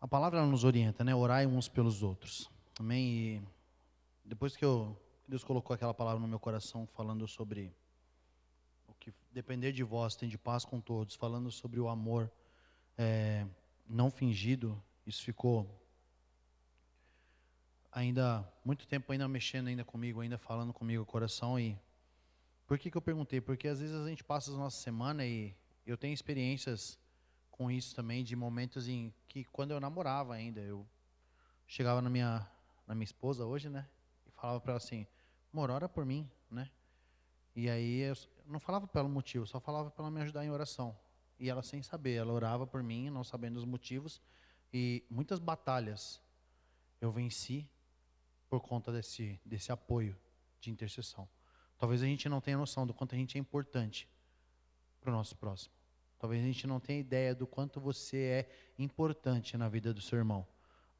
A palavra ela nos orienta, né? Orai uns pelos outros. Amém? E depois que Deus colocou aquela palavra no meu coração, falando sobre o que depender de vós tem de paz com todos, falando sobre o amor não fingido, isso ficou ainda muito tempo ainda mexendo ainda comigo, ainda falando comigo o coração. E por que eu perguntei? Porque às vezes a gente passa a nossa semana e eu tenho experiências com isso também, de momentos em que quando eu namorava ainda, eu chegava na minha esposa hoje, né? E falava para ela assim: amor, ora por mim, né? E aí eu não falava pelo motivo, só falava para ela me ajudar em oração. E ela sem saber, ela orava por mim, não sabendo os motivos. E muitas batalhas eu venci por conta desse apoio de intercessão. Talvez a gente não tenha noção do quanto a gente é importante para o nosso próximo. Talvez a gente não tenha ideia do quanto você é importante na vida do seu irmão,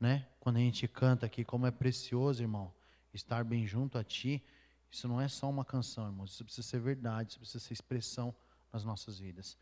né? Quando a gente canta aqui, como é precioso, irmão, estar bem junto a ti, isso não é só uma canção, irmão, isso precisa ser verdade, isso precisa ser expressão nas nossas vidas.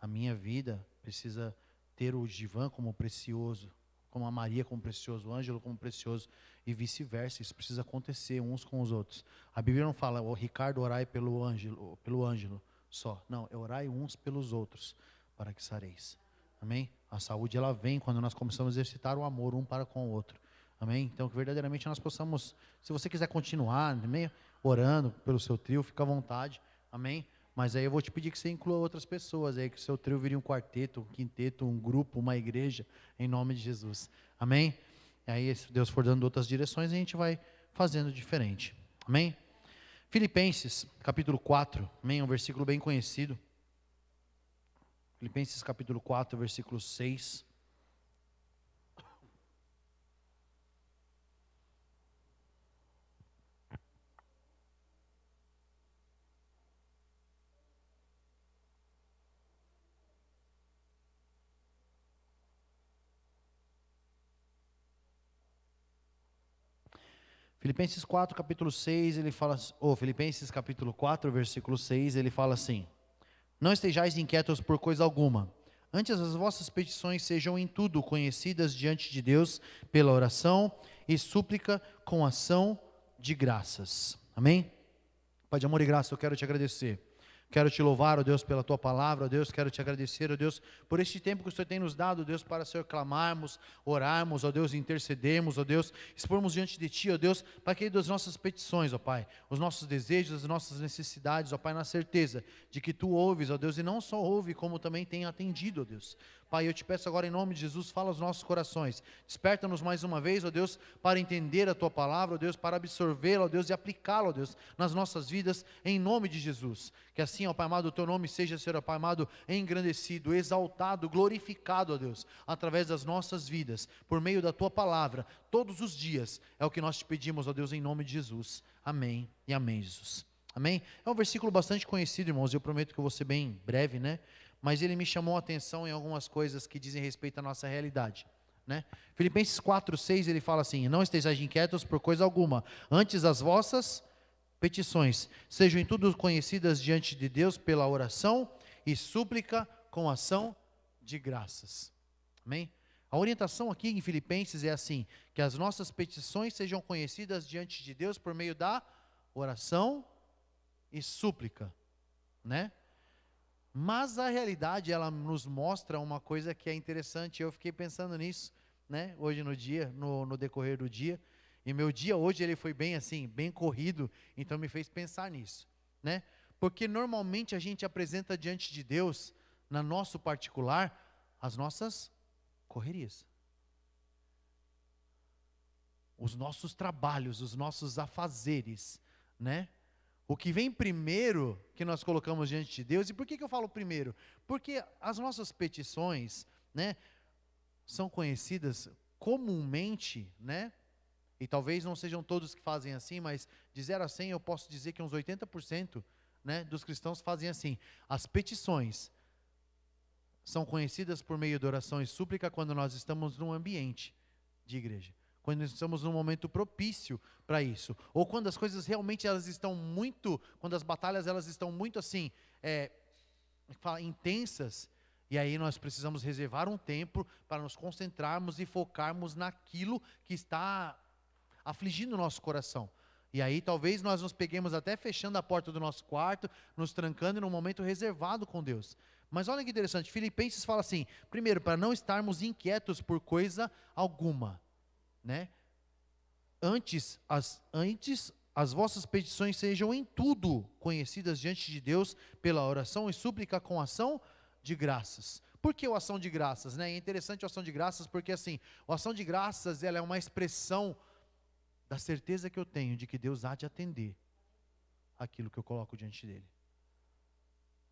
A minha vida precisa ter o Givan como precioso, como a Maria como precioso, o Ângelo como precioso, e vice-versa, isso precisa acontecer uns com os outros. A Bíblia não fala, o Ricardo orai pelo Ângelo só. Não, é orai uns pelos outros, para que sareis. Amém? A saúde ela vem quando nós começamos a exercitar o amor um para com o outro. Amém? Então que verdadeiramente nós possamos, se você quiser continuar, amém, orando pelo seu trio, fica à vontade. Amém? Mas aí eu vou te pedir que você inclua outras pessoas aí, que o seu trio vire um quarteto, um quinteto, um grupo, uma igreja, em nome de Jesus. Amém? E aí, se Deus for dando outras direções, a gente vai fazendo diferente. Amém? Filipenses, capítulo 4, amém? Um versículo bem conhecido. Filipenses, capítulo 4, versículo 6. Filipenses 4, capítulo 6, ele fala, Filipenses capítulo 4, versículo 6, ele fala assim: não estejais inquietos por coisa alguma, antes as vossas petições sejam em tudo conhecidas diante de Deus pela oração e súplica com ação de graças. Amém? Pai de amor e graça, eu quero te agradecer. Quero te louvar, ó Deus, pela tua palavra, ó Deus, quero te agradecer, ó Deus, por este tempo que o Senhor tem nos dado, ó Deus, para, Senhor, clamarmos, orarmos, ó Deus, intercedermos, ó Deus, expormos diante de Ti, ó Deus, para que das nossas petições, ó Pai, os nossos desejos, as nossas necessidades, ó Pai, na certeza de que Tu ouves, ó Deus, e não só ouve, como também tem atendido, ó Deus. Pai, eu te peço agora em nome de Jesus, fala aos nossos corações, desperta-nos mais uma vez, ó Deus, para entender a Tua palavra, ó Deus, para absorvê-la, ó Deus, e aplicá-la, ó Deus, nas nossas vidas, em nome de Jesus. Que assim, ó Pai amado, o Teu nome seja, Senhor, ó Pai amado, engrandecido, exaltado, glorificado, ó Deus, através das nossas vidas, por meio da Tua palavra, todos os dias, é o que nós te pedimos, ó Deus, em nome de Jesus. Amém e amém, Jesus. Amém? É um versículo bastante conhecido, irmãos, eu prometo que eu vou ser bem breve, né? Mas ele me chamou a atenção em algumas coisas que dizem respeito à nossa realidade, né? Filipenses 4:6 ele fala assim: não estejais inquietos por coisa alguma, antes as vossas petições sejam em tudo conhecidas diante de Deus pela oração e súplica com ação de graças. Amém? A orientação aqui em Filipenses é assim: que as nossas petições sejam conhecidas diante de Deus por meio da oração e súplica, né? Mas a realidade, ela nos mostra uma coisa que é interessante. Eu fiquei pensando nisso, né? Hoje no dia, no decorrer do dia. E meu dia hoje, ele foi bem assim, bem corrido. Então me fez pensar nisso, né? Porque normalmente a gente apresenta diante de Deus, na nosso particular, as nossas correrias. Os nossos trabalhos, os nossos afazeres, né? O que vem primeiro que nós colocamos diante de Deus. E por que eu falo primeiro? Porque as nossas petições, né, são conhecidas comumente, né? E talvez não sejam todos que fazem assim, mas de 0 a 100 eu posso dizer que uns 80%, né, dos cristãos fazem assim. As petições são conhecidas por meio de oração e súplica quando nós estamos num ambiente de igreja, quando estamos num momento propício para isso, ou quando as coisas realmente elas estão muito, quando as batalhas elas estão muito assim, intensas, E aí nós precisamos reservar um tempo para nos concentrarmos e focarmos naquilo que está afligindo o nosso coração. E aí talvez nós nos peguemos até fechando a porta do nosso quarto, nos trancando num momento reservado com Deus. Mas olha que interessante, Filipenses fala assim, primeiro, para não estarmos inquietos por coisa alguma, né? Antes as vossas petições sejam em tudo conhecidas diante de Deus pela oração e súplica com ação de graças. Por que o ação de graças, né? É interessante a ação de graças porque assim, a ação de graças ela é uma expressão da certeza que eu tenho de que Deus há de atender aquilo que eu coloco diante dele.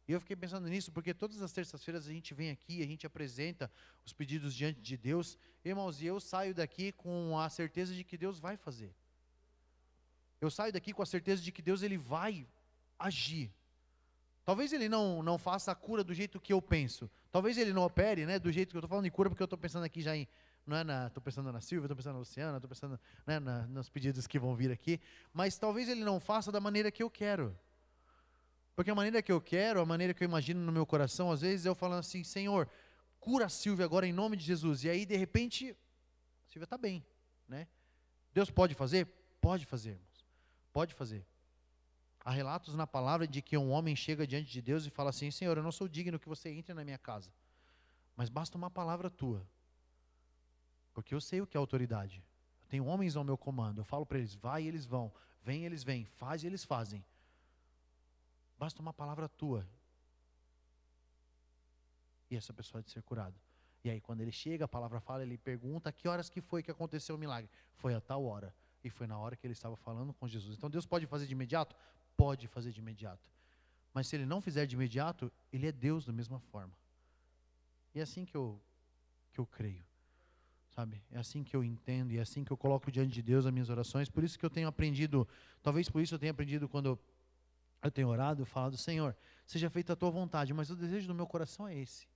E eu fiquei pensando nisso porque todas as terças-feiras a gente vem aqui, a gente apresenta os pedidos diante de Deus, irmãos, e eu saio daqui com a certeza de que Deus vai fazer. Eu saio daqui com a certeza de que Deus ele vai agir. Talvez ele não faça a cura do jeito que eu penso. Talvez ele não opere, né, do jeito que eu estou falando de cura, porque eu estou pensando aqui já em, estou pensando na Silvia, estou pensando na Luciana, estou pensando, né, nos pedidos que vão vir aqui. Mas talvez ele não faça da maneira que eu quero. Porque a maneira que eu quero, a maneira que eu imagino no meu coração, às vezes eu falando assim, Senhor, cura a Silvia agora em nome de Jesus. E aí, de repente, a Silvia está bem, né? Deus pode fazer? Pode fazer, irmãos. Pode fazer. Há relatos na palavra de que um homem chega diante de Deus e fala assim, Senhor, eu não sou digno que você entre na minha casa, mas basta uma palavra tua, porque eu sei o que é autoridade. Eu tenho homens ao meu comando, eu falo para eles, vai e eles vão, vem e eles vêm, faz e eles fazem. Basta uma palavra tua. E essa pessoa é de ser curada. E aí quando ele chega, a palavra fala, ele pergunta, que horas que foi que aconteceu o milagre? Foi a tal hora. E foi na hora que ele estava falando com Jesus. Então Deus pode fazer de imediato? Pode fazer de imediato. Mas se ele não fizer de imediato, ele é Deus da mesma forma. E é assim que eu creio. Sabe? É assim que eu entendo e é assim que eu coloco diante de Deus as minhas orações. Por isso que eu tenho aprendido, talvez por isso eu tenha aprendido quando eu tenho orado, falado, Senhor, seja feita a tua vontade, mas o desejo do meu coração é esse.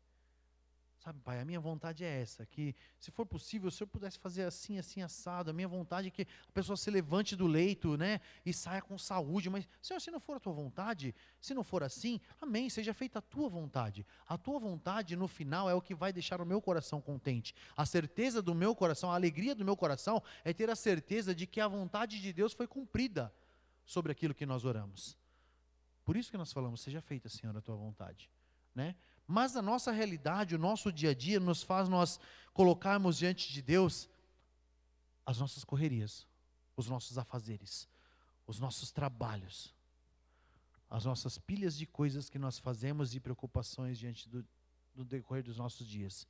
Sabe, Pai, a minha vontade é essa, que se for possível, se eu pudesse fazer assim, assim, assado, a minha vontade é que a pessoa se levante do leito, né, e saia com saúde, mas, Senhor, se não for a tua vontade, se não for assim, amém, seja feita a tua vontade. A tua vontade, no final, é o que vai deixar o meu coração contente. A certeza do meu coração, a alegria do meu coração, é ter a certeza de que a vontade de Deus foi cumprida sobre aquilo que nós oramos. Por isso que nós falamos, seja feita, Senhor, a tua vontade, né? Mas a nossa realidade, o nosso dia a dia, nos faz nós colocarmos diante de Deus as nossas correrias, os nossos afazeres, os nossos trabalhos, as nossas pilhas de coisas que nós fazemos e preocupações diante do decorrer dos nossos dias.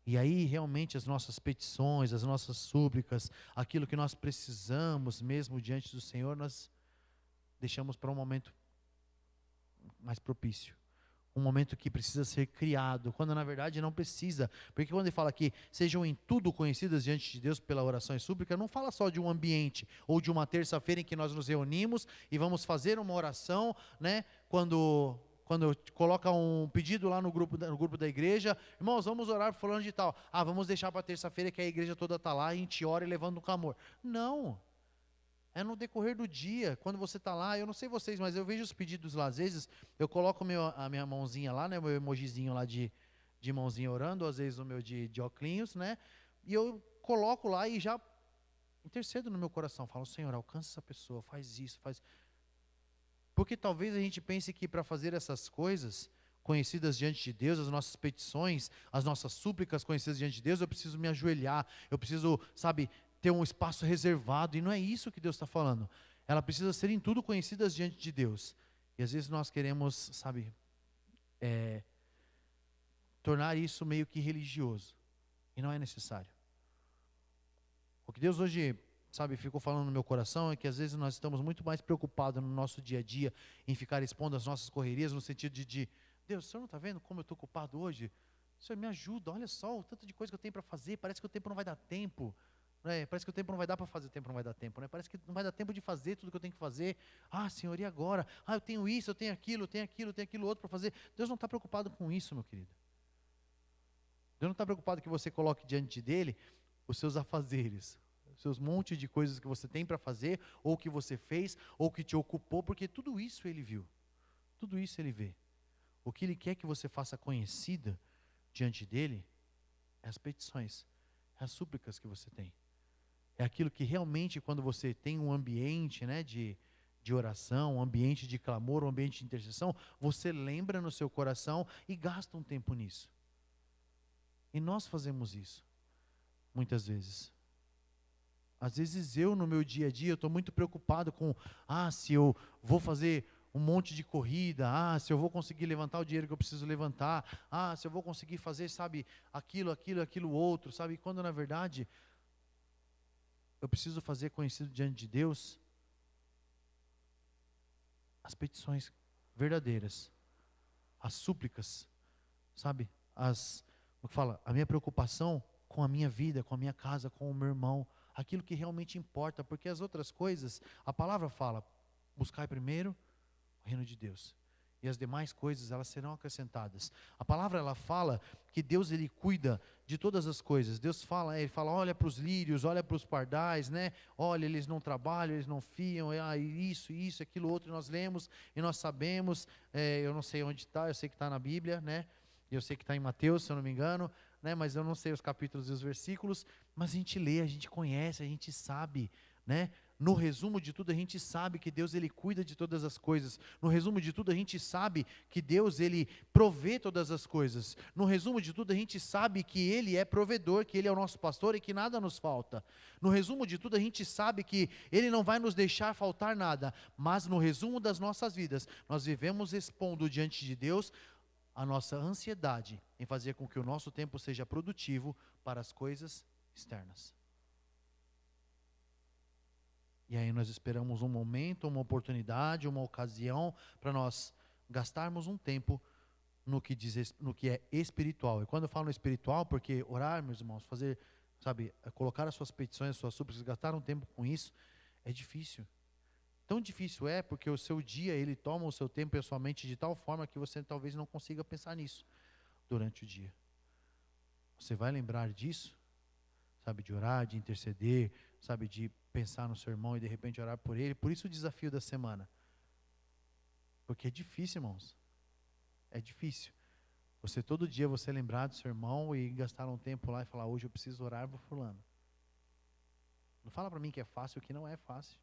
E aí realmente as nossas petições, as nossas súplicas, aquilo que nós precisamos mesmo diante do Senhor, nós deixamos para um momento mais propício. Um momento que precisa ser criado, quando na verdade não precisa. Porque quando ele fala que sejam em tudo conhecidas diante de Deus pela oração e súplica, não fala só de um ambiente, ou de uma terça-feira em que nós nos reunimos e vamos fazer uma oração, né? Quando coloca um pedido lá no grupo da igreja, irmãos, vamos orar por fulano de tal. Vamos deixar para terça-feira que a igreja toda está lá e a gente ora e levando um clamor. Não. É no decorrer do dia, quando você está lá, eu não sei vocês, mas eu vejo os pedidos lá, às vezes eu coloco a minha mãozinha lá, né, meu emojizinho lá de mãozinha orando, às vezes o meu de óculos, né, e eu coloco lá e já intercedo no meu coração, falo, Senhor, alcança essa pessoa, faz isso, faz... Porque talvez a gente pense que para fazer essas coisas conhecidas diante de Deus, as nossas petições, as nossas súplicas conhecidas diante de Deus, eu preciso me ajoelhar, eu preciso, sabe, ter um espaço reservado, e não é isso que Deus está falando. Ela precisa ser em tudo conhecidas diante de Deus. E às vezes nós queremos, sabe, tornar isso meio que religioso, e não é necessário. O que Deus hoje, sabe, ficou falando no meu coração é que às vezes nós estamos muito mais preocupados no nosso dia a dia em ficar expondo as nossas correrias, no sentido de Deus, o Senhor não está vendo como eu estou ocupado hoje? O Senhor me ajuda, olha só o tanto de coisa que eu tenho para fazer, parece que o tempo não vai dar tempo. Parece que o tempo não vai dar para fazer, o tempo não vai dar tempo, né? Parece que não vai dar tempo de fazer tudo que eu tenho que fazer. Senhor, e agora? Eu tenho isso, eu tenho aquilo, eu tenho aquilo, eu tenho aquilo outro para fazer. Deus não está preocupado com isso, meu querido. Deus não está preocupado que você coloque diante dele os seus afazeres, os seus montes de coisas que você tem para fazer, ou que você fez, ou que te ocupou, porque tudo isso ele viu. Tudo isso ele vê. O que Ele quer que você faça conhecida diante dEle é as petições, é as súplicas que você tem. É aquilo que realmente, quando você tem um ambiente, né, de oração, um ambiente de clamor, um ambiente de intercessão, você lembra no seu coração e gasta um tempo nisso. E nós fazemos isso, muitas vezes. Às vezes eu, no meu dia a dia, eu estou muito preocupado com, se eu vou fazer um monte de corrida, se eu vou conseguir levantar o dinheiro que eu preciso levantar, se eu vou conseguir fazer, sabe, aquilo outro, sabe, quando na verdade eu preciso fazer conhecido diante de Deus as petições verdadeiras, as súplicas, sabe, como que fala, a minha preocupação com a minha vida, com a minha casa, com o meu irmão, aquilo que realmente importa, porque as outras coisas, a palavra fala, buscai primeiro o reino de Deus, e as demais coisas, elas serão acrescentadas. A palavra, ela fala que Deus, Ele cuida de todas as coisas. Deus fala, Ele fala, olha para os lírios, olha para os pardais, né? Olha, eles não trabalham, eles não fiam, isso, aquilo outro, nós lemos, e nós sabemos, eu não sei onde está, eu sei que está na Bíblia, né? Eu sei que está em Mateus, se eu não me engano, né? Mas eu não sei os capítulos e os versículos, mas a gente lê, a gente conhece, a gente sabe, né? No resumo de tudo, a gente sabe que Deus, Ele cuida de todas as coisas. No resumo de tudo, a gente sabe que Deus, Ele provê todas as coisas. No resumo de tudo, a gente sabe que Ele é provedor, que Ele é o nosso pastor e que nada nos falta. No resumo de tudo, a gente sabe que Ele não vai nos deixar faltar nada. Mas no resumo das nossas vidas, nós vivemos expondo diante de Deus a nossa ansiedade em fazer com que o nosso tempo seja produtivo para as coisas externas. E aí nós esperamos um momento, uma oportunidade, uma ocasião para nós gastarmos um tempo no que é espiritual. E quando eu falo no espiritual, porque orar, meus irmãos, fazer, sabe, colocar as suas petições, as suas súplicas, gastar um tempo com isso, é difícil. Tão difícil é porque o seu dia, ele toma o seu tempo e a sua mente de tal forma que você talvez não consiga pensar nisso durante o dia. Você vai lembrar disso, sabe, de orar, de interceder, sabe, de pensar no seu irmão e de repente orar por ele. Por isso o desafio da semana. Porque é difícil, irmãos. É difícil. Você todo dia você lembrar do seu irmão e gastar um tempo lá e falar, hoje eu preciso orar por fulano. Não fala para mim que é fácil, que não é fácil.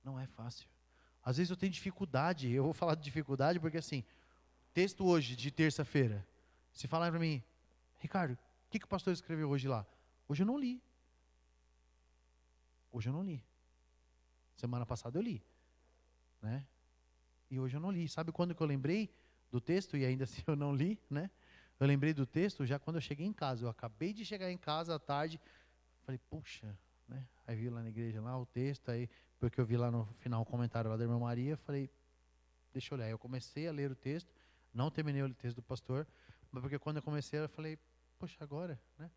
Não é fácil. Às vezes eu tenho dificuldade, eu vou falar de dificuldade porque assim, texto hoje de terça-feira, se falar para mim, Ricardo, o que o pastor escreveu hoje lá? Hoje eu não li. Hoje eu não li. Semana passada eu li, né? E hoje eu não li. Sabe quando que eu lembrei do texto e ainda assim eu não li, né? Eu lembrei do texto já quando eu cheguei em casa. Eu acabei de chegar em casa à tarde, falei, puxa, né? Aí vi lá na igreja lá o texto, aí porque eu vi lá no final o comentário lá da irmã Maria, falei, deixa eu olhar. Eu comecei a ler o texto, não terminei o texto do pastor, mas porque quando eu comecei eu falei, poxa, agora, né?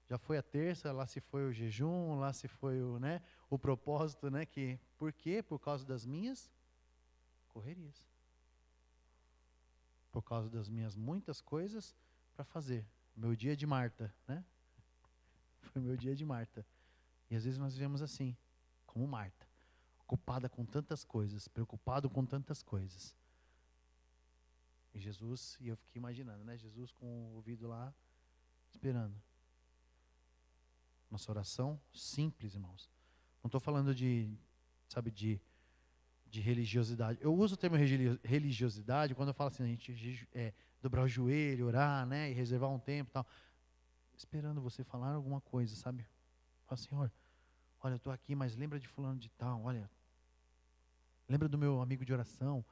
Já foi a terça, lá se foi o jejum, lá se foi o, né, o propósito, né, por quê? Por causa das minhas correrias. Por causa das minhas muitas coisas para fazer. Meu dia de Marta, né? Foi meu dia de Marta. E às vezes nós vivemos assim, como Marta, ocupada com tantas coisas, preocupado com tantas coisas. E Jesus, e eu fiquei imaginando, né, Jesus com o ouvido lá, esperando. Nossa oração simples, irmãos. Não estou falando de, sabe, de religiosidade. Eu uso o termo religiosidade quando eu falo assim, a gente dobrar o joelho, orar, né, e reservar um tempo e tal. Esperando você falar alguma coisa, sabe? Fala, Senhor, olha, eu estou aqui, mas lembra de fulano de tal, olha. Lembra do meu amigo de oração.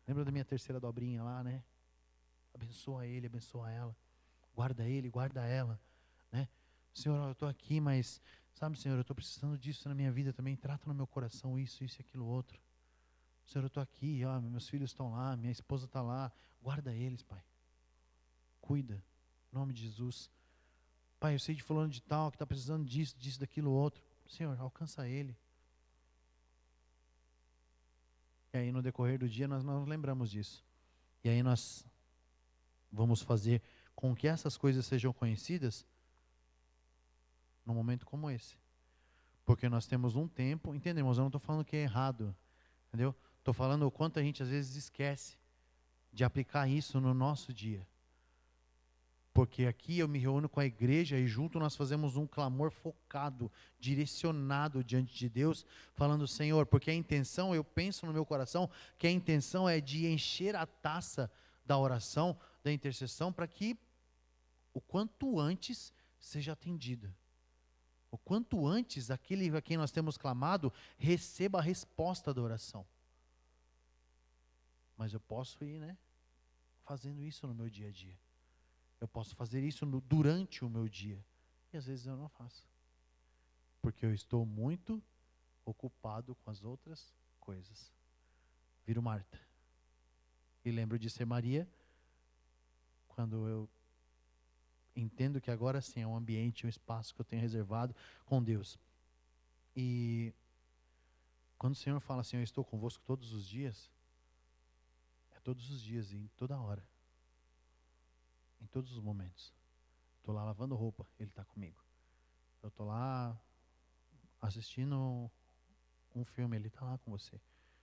Lembra da minha terceira dobrinha lá, né? Abençoa ele, abençoa ela. Guarda ele, guarda ela, né? Senhor, eu estou aqui, mas, sabe, Senhor, eu estou precisando disso na minha vida também. Trata no meu coração isso e aquilo outro. Senhor, eu estou aqui, ó, meus filhos estão lá, minha esposa está lá. Guarda eles, Pai. Cuida, em nome de Jesus. Pai, eu sei de fulano de tal, que está precisando disso, daquilo outro. Senhor, alcança ele. E aí no decorrer do dia nós não lembramos disso. E aí nós vamos fazer com que essas coisas sejam conhecidas num momento como esse. Porque nós temos um tempo, entendemos? Eu não estou falando que é errado, entendeu? Estou falando o quanto a gente às vezes esquece, de aplicar isso no nosso dia. Porque aqui eu me reúno com a igreja e junto nós fazemos um clamor focado, direcionado diante de Deus, falando: Senhor, porque a intenção, eu penso no meu coração, que a intenção é de encher a taça da oração, da intercessão, para que o quanto antes seja atendida. O quanto antes aquele a quem nós temos clamado receba a resposta da oração. Mas eu posso ir, fazendo isso no meu dia a dia. Eu posso fazer isso durante o meu dia. E às vezes eu não faço. Porque eu estou muito ocupado com as outras coisas. Viro Marta. E lembro de ser Maria, quando eu entendo que agora sim é um ambiente, um espaço que eu tenho reservado com Deus. E quando o Senhor fala assim: eu estou convosco todos os dias, é todos os dias e em toda hora. Em todos os momentos. Estou lá lavando roupa, Ele está comigo. Eu estou lá assistindo um filme, Ele está lá com você.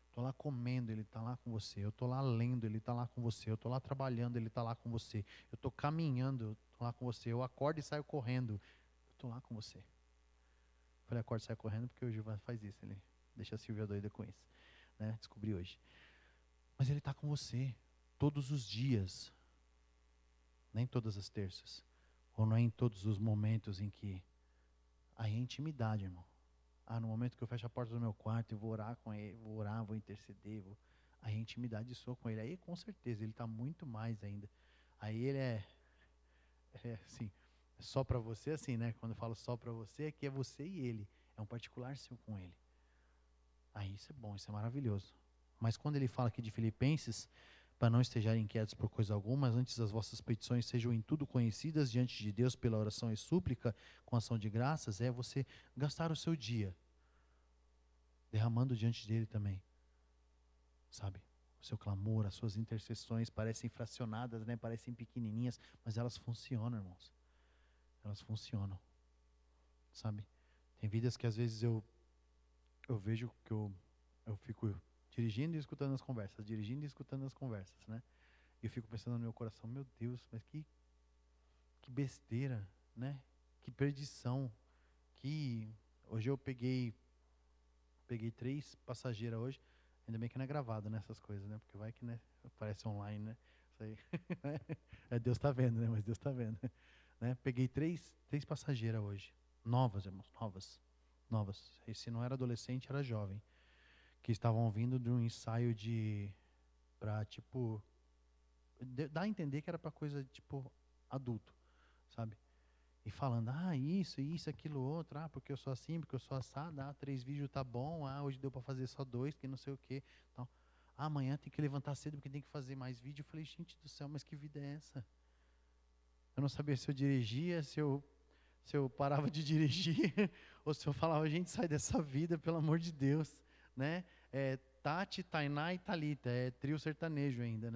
Estou lá comendo, Ele está lá com você. Eu estou lá lendo, Ele está lá com você. Eu estou lá trabalhando, Ele está lá com você. Eu estou caminhando, eu estou lá com você. Eu acordo e saio correndo, eu estou lá com você. Falei, acordo e saio correndo porque o Gilvan faz isso. Ele deixa a Silvia doida com isso. Descobri hoje. Mas Ele está com você todos os dias. Nem todas as terças. Ou não é em todos os momentos em que... Aí é intimidade, irmão. No momento que eu fecho a porta do meu quarto e vou orar com Ele, vou interceder, aí é intimidade sua com Ele. Aí com certeza, Ele está muito mais ainda. Aí Ele é assim, é só para você assim, Quando eu falo só para você, é que é você e Ele. É um particular seu com Ele. Aí isso é bom, isso é maravilhoso. Mas quando Ele fala aqui de Filipenses... para não estejarem inquietos por coisa alguma, mas antes as vossas petições sejam em tudo conhecidas diante de Deus pela oração e súplica, com ação de graças, é você gastar o seu dia derramando diante dele também, sabe? O seu clamor, as suas intercessões parecem fracionadas, parecem pequenininhas, mas elas funcionam, irmãos. Elas funcionam, sabe? Tem vidas que às vezes eu vejo que eu fico dirigindo e escutando as conversas, E eu fico pensando no meu coração: meu Deus, mas que besteira, Que perdição. Hoje eu peguei 3 passageiras hoje. Ainda bem que não é gravado nessas coisas, Porque vai que, aparece online, Isso aí. Deus está vendo, Mas Deus está vendo. Peguei 3 passageiras hoje. Novas, irmãos, novas. E se não era adolescente, era jovem. Que estavam vindo de um ensaio para dar a entender que era para coisa adulto, sabe? E falando: isso, aquilo, outro, porque eu sou assim, porque eu sou assado, 3 vídeos tá bom, hoje deu para fazer só 2, que não sei o quê. Então, amanhã tem que levantar cedo porque tem que fazer mais vídeo. Eu falei: gente do céu, mas que vida é essa? Eu não sabia se eu dirigia, se eu parava de dirigir, ou se eu falava: gente, sai dessa vida, pelo amor de Deus, Tati, Tainá e Thalita, é trio sertanejo ainda,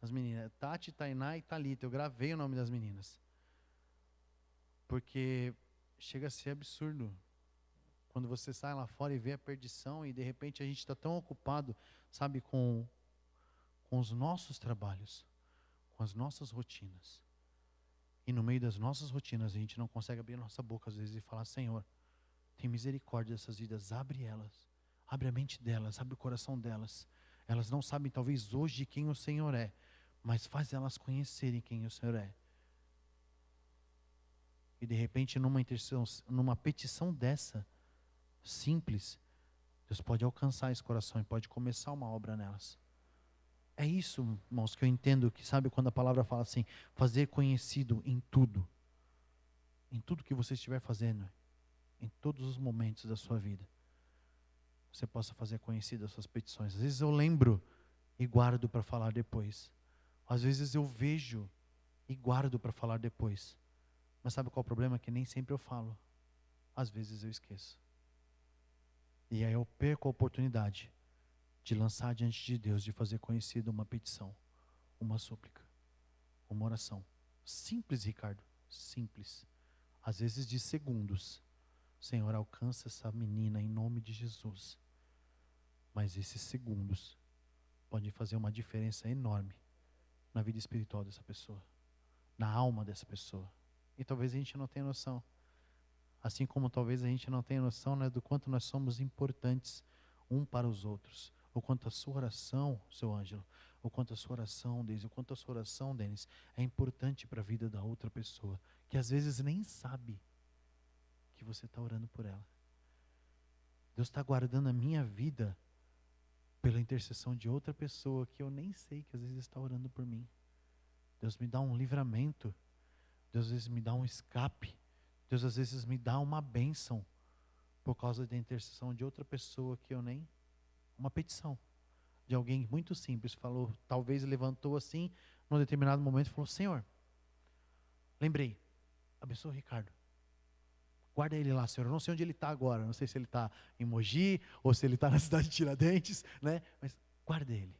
As meninas, Tati, Tainá e Thalita, eu gravei o nome das meninas. Porque chega a ser absurdo. Quando você sai lá fora e vê a perdição e de repente a gente está tão ocupado, sabe, com os nossos trabalhos, com as nossas rotinas. E no meio das nossas rotinas a gente não consegue abrir a nossa boca às vezes e falar: Senhor, tem misericórdia dessas vidas, abre elas. Abre a mente delas, abre o coração delas. Elas não sabem talvez hoje quem o Senhor é, mas faz elas conhecerem quem o Senhor é. E de repente numa petição dessa, simples, Deus pode alcançar esse coração e pode começar uma obra nelas. É isso, irmãos, que eu entendo, que sabe quando a palavra fala assim: fazer conhecido em tudo que você estiver fazendo, em todos os momentos da sua vida, você possa fazer conhecido as suas petições. Às vezes eu lembro e guardo para falar depois. Às vezes eu vejo e guardo para falar depois. Mas sabe qual é o problema? Que nem sempre eu falo. Às vezes eu esqueço. E aí eu perco a oportunidade de lançar diante de Deus, de fazer conhecida uma petição, uma súplica, uma oração. Simples, Ricardo, simples. Às vezes de segundos. Senhor, alcança essa menina em nome de Jesus. Mas esses segundos podem fazer uma diferença enorme na vida espiritual dessa pessoa, na alma dessa pessoa. E talvez a gente não tenha noção. Assim como talvez a gente não tenha noção, né, do quanto nós somos importantes um para os outros. O quanto a sua oração, seu Ângelo, o quanto a sua oração, Deise, o quanto a sua oração, Denis, é importante para a vida da outra pessoa, que às vezes nem sabe que você está orando por ela. Deus está guardando a minha vida pela intercessão de outra pessoa que eu nem sei que às vezes está orando por mim. Deus me dá um livramento. Deus às vezes me dá um escape. Deus às vezes me dá uma bênção por causa da intercessão de outra pessoa que eu nem... Uma petição de alguém muito simples, falou, talvez levantou assim, num determinado momento e falou, Senhor, lembrei, abençoa o Ricardo. Guarda ele lá, Senhor. Eu não sei onde ele está agora. Não sei se ele está em Mogi ou se ele está na cidade de Tiradentes, né? Mas guarda ele.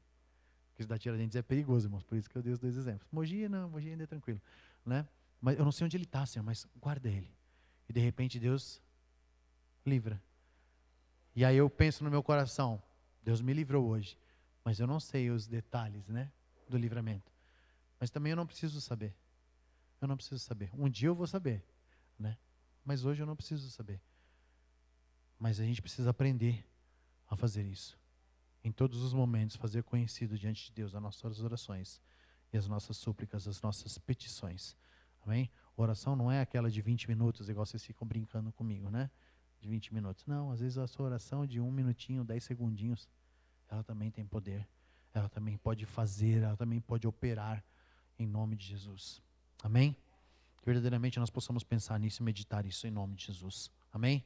Porque a cidade de Tiradentes é perigoso, irmãos. Por isso que eu dei os dois exemplos. Mogi não, Mogi ainda é tranquilo, né? Mas eu não sei onde ele está, Senhor, mas guarda ele. E de repente Deus livra. E aí eu penso no meu coração, Deus me livrou hoje, mas eu não sei os detalhes, né, do livramento. Mas também eu não preciso saber. Eu não preciso saber. Um dia eu vou saber, né? Mas hoje eu não preciso saber. Mas a gente precisa aprender a fazer isso. Em todos os momentos, fazer conhecido diante de Deus as nossas orações e as nossas súplicas, as nossas petições. Amém? Oração não é aquela de 20 minutos, igual vocês ficam brincando comigo, né? De 20 minutos. Não, às vezes a sua oração de 1 minutinho, 10 segundinhos, ela também tem poder. Ela também pode fazer, ela também pode operar em nome de Jesus. Amém? Que verdadeiramente nós possamos pensar nisso e meditar isso em nome de Jesus. Amém?